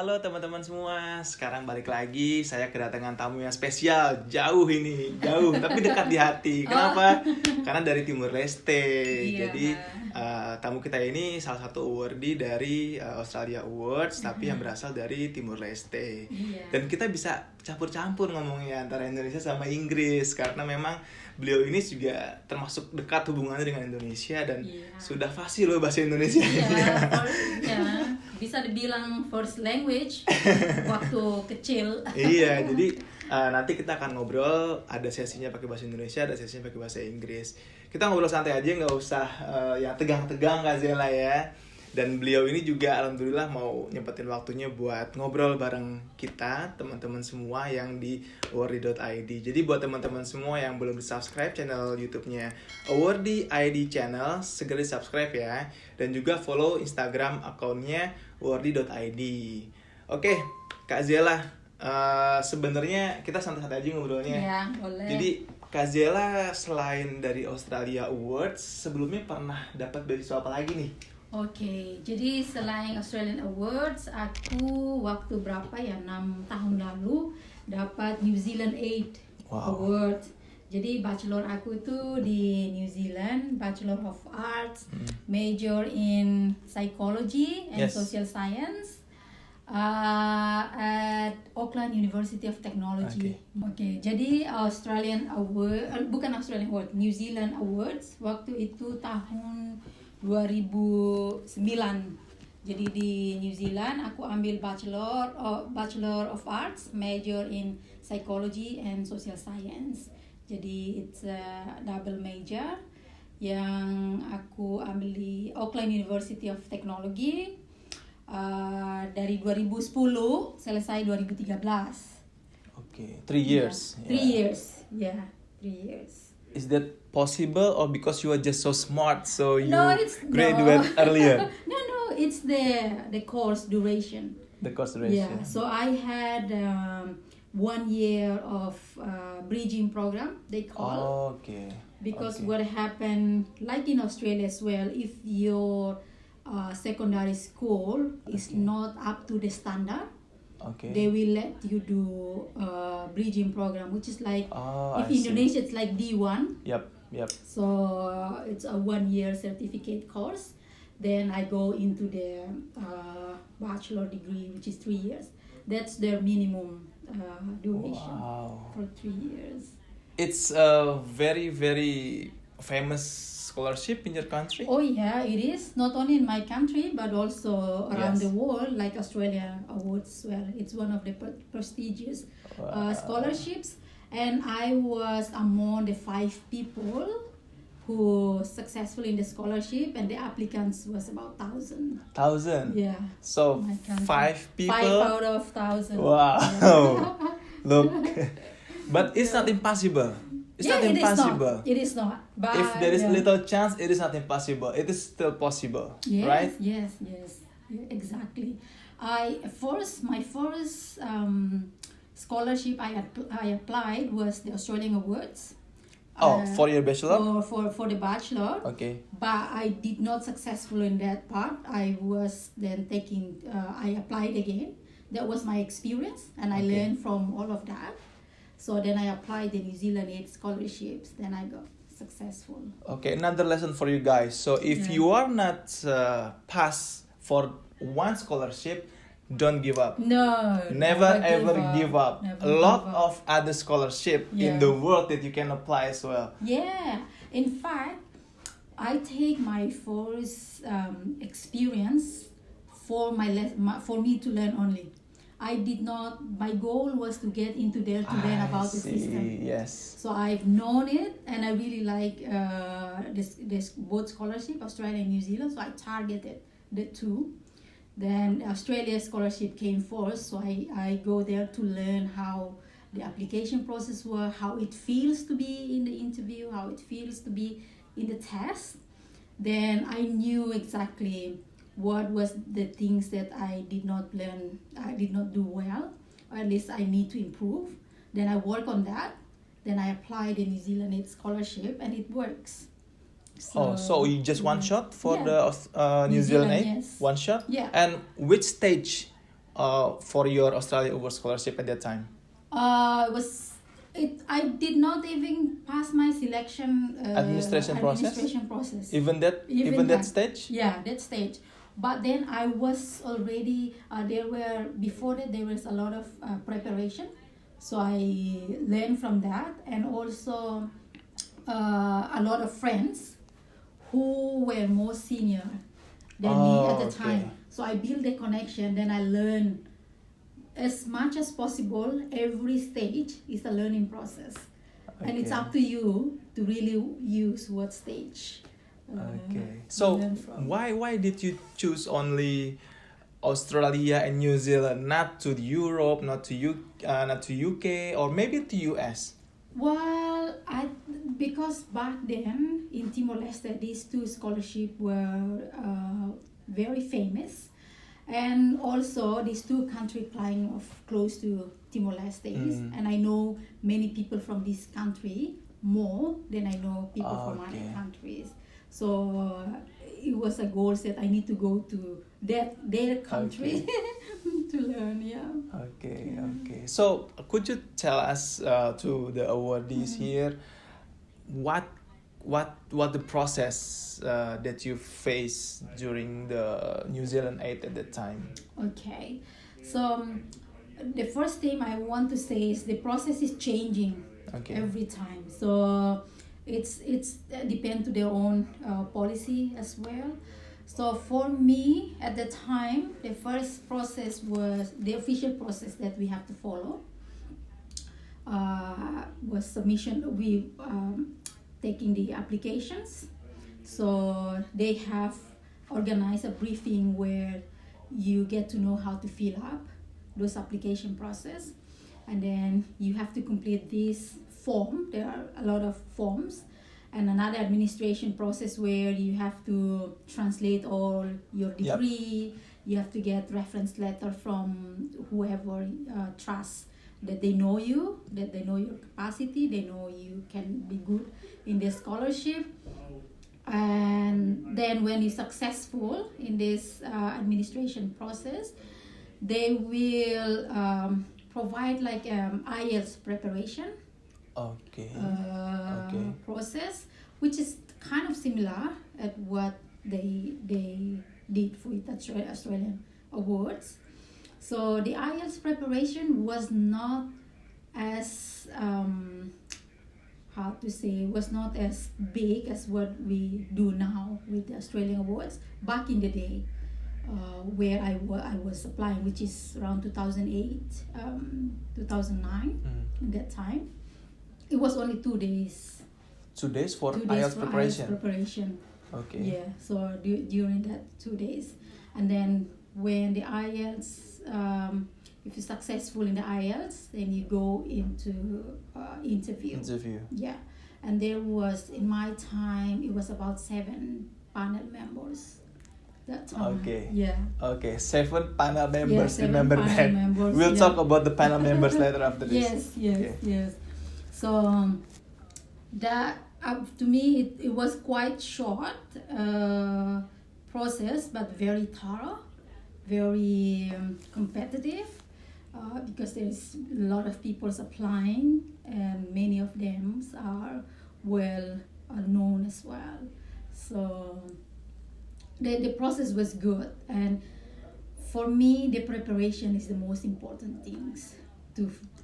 Halo teman-teman semua, sekarang balik lagi. Saya kedatangan tamu yang spesial, jauh tapi dekat di hati. Kenapa? Karena dari Timur Leste. Iya. Jadi tamu kita ini salah satu awardee dari Australia Awards, tapi yang berasal dari Timur Leste. Iya. Dan kita bisa campur-campur ngomongnya antara Indonesia sama Inggris, karena memang beliau ini juga termasuk dekat hubungannya dengan Indonesia dan sudah fasih loh bahasa Indonesia. Iya, bisa dibilang first language waktu kecil. Iya, jadi nanti kita akan ngobrol, ada sesinya pakai bahasa Indonesia, ada sesinya pakai bahasa Inggris. Kita ngobrol santai aja, nggak usah yang tegang-tegang Kak Zela ya. Dan beliau ini juga alhamdulillah mau nyempetin waktunya buat ngobrol bareng kita, teman-teman semua yang di awardee.id. Jadi buat teman-teman semua yang belum di-subscribe channel YouTube-nya Awardee ID Channel, segera di-subscribe ya. Dan juga follow Instagram akunnya awardee.id. Oke, Kak Zela, sebenarnya kita santai-santai aja ngobrolnya. Iya, boleh. Jadi Kak Zela selain dari Australia Awards, sebelumnya pernah dapat beasiswa apa lagi nih? Oke, jadi selain Australian Awards, aku waktu berapa ya, 6 tahun lalu dapat New Zealand Aid Award. Jadi bachelor aku itu di New Zealand, Bachelor of Arts, major in Psychology and Social Science at Auckland University of Technology. Oke, jadi Australian Award, bukan Australian Award, New Zealand Awards waktu itu tahun 2009. Jadi di New Zealand aku ambil Bachelor of Arts, major in Psychology and Social Science. Jadi it's a double major yang aku ambil di Auckland University of Technology dari 2010 selesai 2013. Okay, 3 years. Yeah. 3 years, yeah, 3 years. Is that possible or because you are just so smart so you graduate earlier? No, it's the course duration. The course duration. Yeah, so I had 1 year of bridging program, they call. Okay. Because what happened, like in Australia as well, if your secondary school is not up to the standard, they will let you do bridging program, which is like if Indonesia it's like D1. Yep. So it's a 1 year certificate course. Then I go into the bachelor degree, which is 3 years. That's their minimum duration for 3 years. It's a very, very famous scholarship in your country? Oh yeah, it is. Not only in my country, but also around the world, like Australia Awards as well. It's one of the prestigious scholarships. And I was among the 5 people who successful in the scholarship, and the applicants was about 1,000. 1,000? Yeah. So 5 people? 5 out of 1,000. Wow. Yeah. Look. But it's not impossible. It's not impossible. It is not. But if there is little chance, it is not impossible. It is still possible, right? Yes, exactly. My first scholarship I applied was the Australian Awards. For your bachelor? For the bachelor. Okay. But I did not successful in that part. I was then I applied again. That was my experience, and I learned from all of that. So then I applied the New Zealand Aid scholarships. Then I got successful. Okay, another lesson for you guys. So if you are not pass for one scholarship, don't give up. No. Never ever give up. Never a lot of other scholarship in the world that you can apply as well. Yeah. In fact, I take my first experience for me to learn only. I did not. My goal was to get into there to learn about the system. Yes. So I've known it, and I really like this both scholarship, Australia and New Zealand. So I targeted the two. Then Australia scholarship came first, so I go there to learn how the application process works, how it feels to be in the interview, how it feels to be in the test. Then I knew exactly what was the things that I did not learn, I did not do well, or at least I need to improve. Then I work on that. Then I apply the New Zealand Aid scholarship, and it works. So you just one shot for the New Zealand Aid? Yes. One shot? Yeah. And which stage for your Australia Award scholarship at that time? I did not even pass my selection Administration process. Even that stage? Yeah, that stage. But then I was already before that there was a lot of preparation, so I learned from that, and also a lot of friends who were more senior than me at the time. So I built a connection. Then I learned as much as possible. Every stage is a learning process, and it's up to you to really use what stage. So why did you choose only Australia and New Zealand, not to Europe, not to UK, or maybe to US? Well, because back then in Timor-Leste, these two scholarships were very famous, and also these two countries lying close to Timor-Leste, and I know many people from this country more than I know people from other countries. So it was a goal that I need to go to their country to learn. Okay. So could you tell us to the awardees here what the process that you faced during the New Zealand 8 at that time? Okay, so the first thing I want to say is the process is changing every time. So it's depend to their own policy as well. So for me at the time, the first process was the official process that we have to follow. Was submission. We taking the applications. So they have organized a briefing where you get to know how to fill up those application process, and then you have to complete this form. There are a lot of forms, and another administration process where you have to translate all your degree. You have to get reference letter from whoever trusts that they know you, that they know your capacity, they know you can be good in the scholarship. And then when you're successful in this administration process, they will provide like IELTS preparation process, which is kind of similar at what they did for the Australian Awards. So the IELTS preparation was not as was not as big as what we do now with the Australian Awards. Back in the day, where I was applying, which is around 2008, 2009, at that time, it was only 2 days. 2 days for IELTS preparation? IELTS preparation. Okay. Yeah, so during that 2 days. And then when the IELTS, if you're successful in the IELTS, then you go into interview. Yeah, and there was, in my time, it was about 7 panel members that time. Okay, 7 panel members. 7 remember panel that. Members, we'll talk about the panel members later after this. Yes. So that to me it was quite short process, but very thorough, very competitive, because there's a lot of people applying, and many of them are well known as well. So the process was good, and for me the preparation is the most important things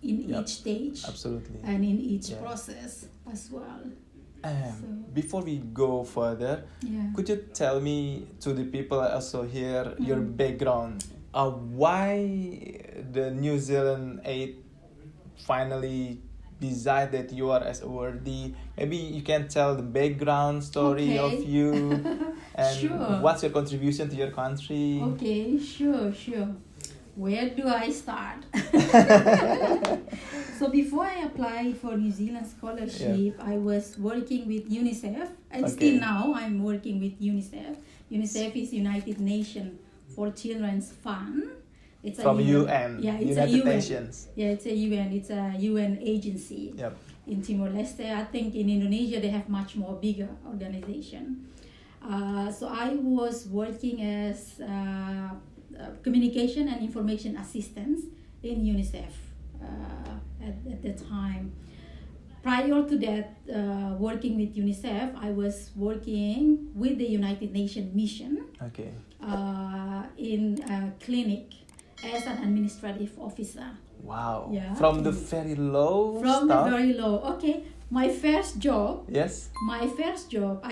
each stage. Absolutely. And in each process as well. Before we go further, could you tell me, to the people also here, your background? Why the New Zealand 8 finally decide that you are as awardee? Maybe you can tell the background story of you and what's your contribution to your country. Okay, sure. Where do I start? So before I applied for New Zealand scholarship, I was working with UNICEF, and still now I'm working with UNICEF. UNICEF is United Nations for Children's Fund. It's from UN. United Nations. Yeah, it's a UN. It's a UN agency. In Timor-Leste. I think in Indonesia they have much more bigger organization. So I was working as communication and information assistance in UNICEF at the time. Prior to that, working with UNICEF, I was working with the United Nations mission Okay. in a clinic as an administrative officer. Wow. Yeah. From the very low From stuff. the very low. Okay, my first job. Yes. My first job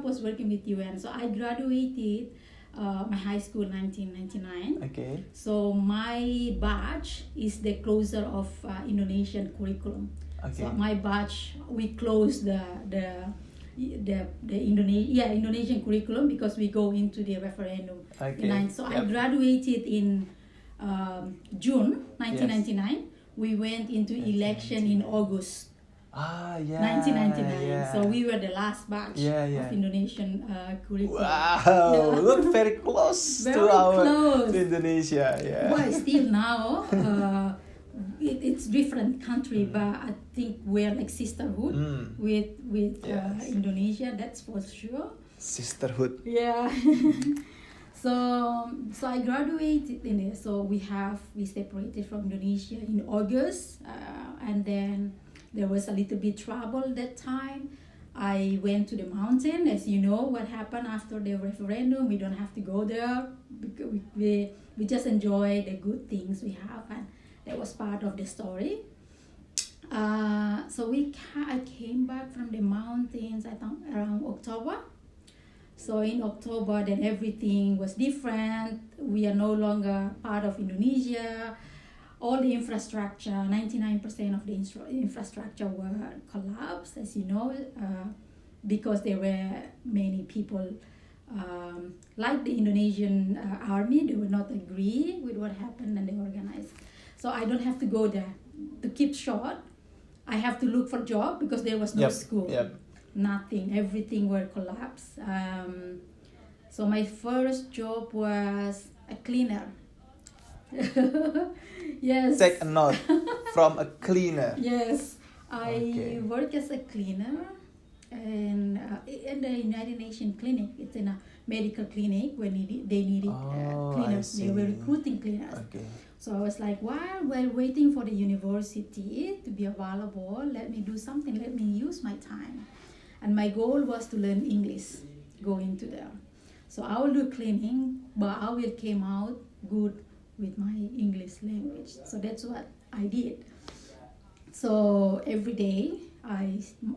was working with UN. So I graduated my high school in 1999. Okay. So my batch is the closer of Indonesian curriculum. Okay. So my batch, we close the Indonesian curriculum because we go into the referendum. Okay. So I graduated in June 1999. We went into election in August Ah, yeah. 1999. Yeah. So we were the last batch Yeah. of Indonesian curriculum. Wow, Yeah. look very close Very to our close. to Indonesia. Yeah. Well, still now, it's different country, but I think we're like sisterhood with Yes. Indonesia. That's for sure. Sisterhood. Yeah. So I graduated in there. So we separated from Indonesia in August, and then there was a little bit trouble that time. I went to the mountain. As you know, what happened after the referendum, we don't have to go there. We just enjoy the good things we have, and that was part of the story. So I came back from the mountains, I think around October. So in October, then everything was different. We are no longer part of Indonesia. All the infrastructure, 99% of the infrastructure were collapsed, as you know, because there were many people like the Indonesian army. They would not agree with what happened, and they organized. So I don't have to go there. To keep short, I have to look for job because there was no school. Yep. Nothing. Everything were collapsed. So my first job was a cleaner. Yes. Take a note from a cleaner. Yes, I Okay. work as a cleaner, and in the United Nations clinic. It's in a medical clinic when they needed Oh, cleaners. I They were see. recruiting cleaners. Okay. So I was like, while waiting for the university to be available, let me do something. Let me use my time. And my goal was to learn English, going to there. So I will do cleaning, but I will came out good with my English language. So that's what I did. So every day,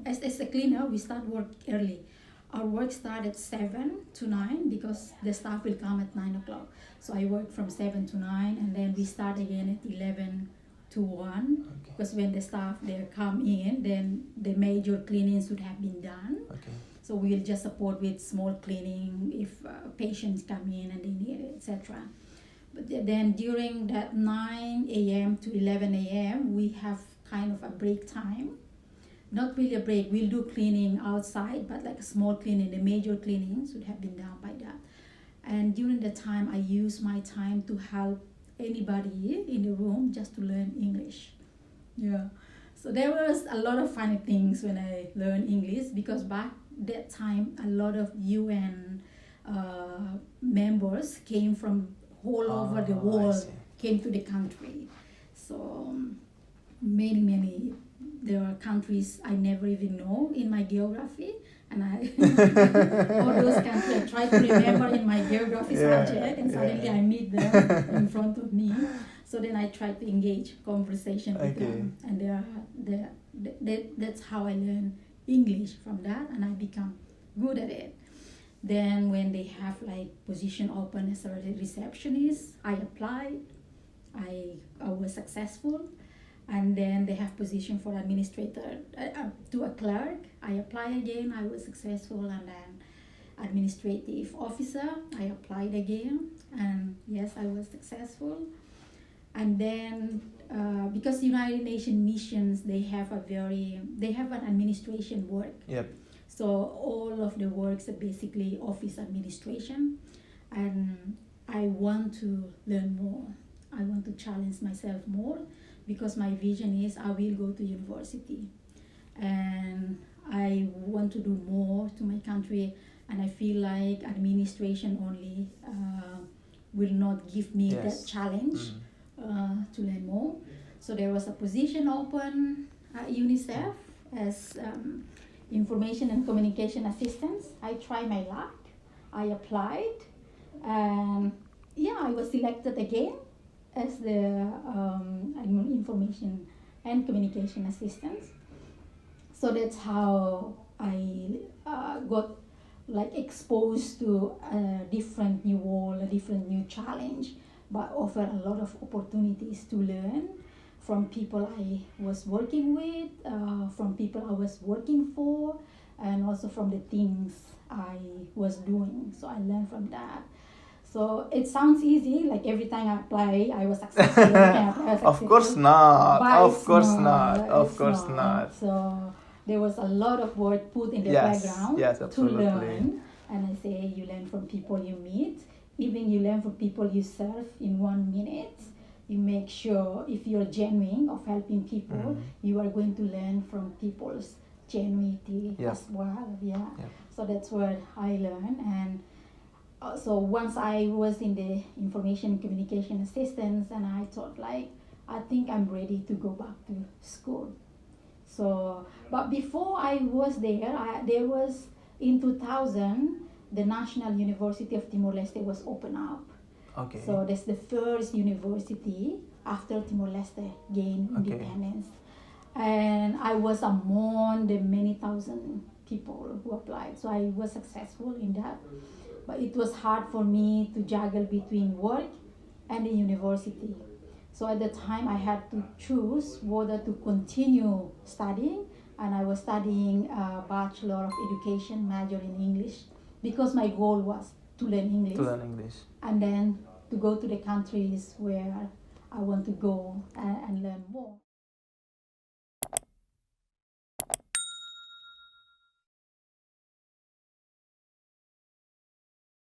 as a cleaner, we start work early. Our work starts at 7 to 9 because the staff will come at 9 o'clock. So I work from 7 to 9, and then we start again at 11 to 1. Okay. Because when the staff they come in, then the major cleanings would have been done. Okay. So we'll just support with small cleaning if patients come in and they need it, etc. But then during that 9 a.m. to 11 a.m., we have kind of a break time. Not really a break. We'll do cleaning outside, but like a small cleaning. The major cleanings would have been done by that. And during the time, I use my time to help anybody in the room just to learn English. Yeah. So there was a lot of funny things when I learned English because back that time, a lot of UN members came from all over the I world, see. came to the country. So many there are countries I never even know in my geography, and I all those countries I try to remember in my geography subject, and suddenly I meet them in front of me. So then I try to engage conversation with them, and that's how I learn English from that, and I become good at it. Then when they have like position open as a receptionist, I applied. I was successful. And then they have position for administrator to a clerk. I apply again. I was successful, and then administrative officer. I applied again, and yes, I was successful. And then because United Nations missions, they have an administration work. Yep. So all of the works are basically office administration, and I want to learn more. I want to challenge myself more. Because my vision is I will go to university, and I want to do more to my country, and I feel like administration only will not give me Yes. that challenge to learn more. So there was a position open at UNICEF as information and communication assistance. I tried my luck. I applied, and I was selected again as the information and communication assistant. So that's how I got like exposed to a different new world, a different new challenge, but offer a lot of opportunities to learn from people I was working with, from people I was working for, and also from the things I was doing. So I learned from that. So it sounds easy, like every time I apply, I was successful. Every time I apply, I was Of course successful. not. But Of it's course not. not. Of It's course not. So there was a lot of work put in the Yes, background yes, to absolutely. learn. And I say you learn from people you meet, even you learn from people you serve in 1 minute. You make sure if you're genuine of helping people, you are going to learn from people's genuinity Yep. as well. Yeah. Yep. So that's what I learned. And so once I was in the information and communication assistance, and I thought like, I think I'm ready to go back to school. So, but before I was there was in 2000, the National University of Timor-Leste was opened up. Okay. So that's the first university after Timor-Leste gained independence. And I was among the many thousand people who applied. So I was successful in that. But it was hard for me to juggle between work and the university. So at the time I had to choose whether to continue studying, and I was studying a Bachelor of Education major in English because my goal was to learn English. To learn English. And then to go to the countries where I want to go and learn more.